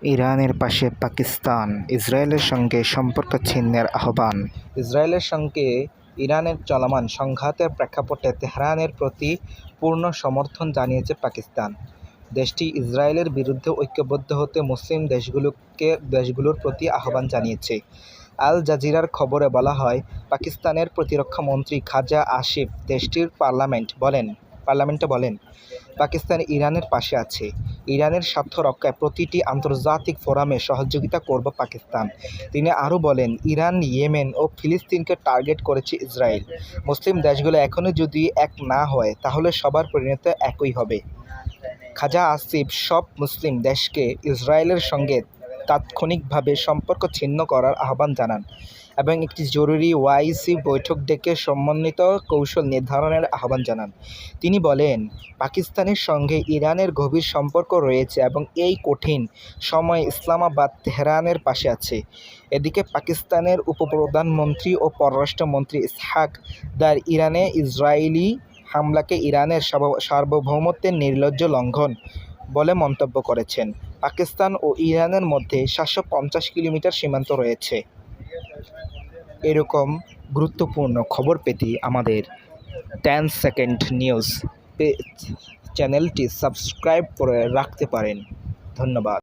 ইরানের পাশে পাকিস্তান, ইসরায়েলের সঙ্গে সম্পর্ক ছিন্নের আহ্বান। ইসরায়েলের সঙ্গে ইরানের চলমান সংঘাতের প্রেক্ষাপটে তেহরানের প্রতি পূর্ণ সমর্থন জানিয়েছে পাকিস্তান। দেশটি ইসরায়েলের বিরুদ্ধে ঐক্যবদ্ধ হতে মুসলিম দেশগুলোর প্রতি আহ্বান জানিয়েছে। আল জাজিরার খবরে বলা হয়, পাকিস্তানের প্রতিরক্ষা মন্ত্রী খাজা আসিফ দেশটির পার্লামেন্টে বলেন, পাকিস্তান ইরানের পাশে আছে। ইরানের স্বার্থ রক্ষায় প্রতিটি আন্তর্জাতিক ফোরামে সহযোগিতা করবে পাকিস্তান। তিনি আরও বলেন, ইরান, ইয়েমেন ও ফিলিস্তিনকে টার্গেট করেছে ইসরায়েল। মুসলিম দেশগুলো এখনও যদি এক না হয়, তাহলে সবার পরিণতি একই হবে। খাজা আসিফ সব মুসলিম দেশকে ইসরায়েলের সঙ্গে তাৎক্ষণিকভাবে সম্পর্ক ছিন্ন করার আহ্বান জানান এবং একটি জরুরি ওআইসি বৈঠক ডেকে সমন্বিত কৌশল নির্ধারণের আহ্বান জানান। তিনি বলেন, পাকিস্তানের সঙ্গে ইরানের গভীর সম্পর্ক রয়েছে এবং এই কঠিন সময়ে ইসলামাবাদ তেহরানের পাশে আছে। এদিকে পাকিস্তানের উপপ্রধানমন্ত্রী ও পররাষ্ট্রমন্ত্রী ইসহাক দার ইরানে ইসরায়েলি হামলাকে ইরানের সার্বভৌমত্বের নির্লজ্জ লঙ্ঘন বলে মন্তব্য করেছেন। পাকিস্তান ও ইরানের মধ্যে ৭৫০ কিলোমিটার সীমান্ত রয়েছে। এরকম গুরুত্বপূর্ণ খবর পেতে আমাদের 10 সেকেন্ড নিউজ চ্যানেলটি সাবস্ক্রাইব করে রাখতে পারেন। ধন্যবাদ।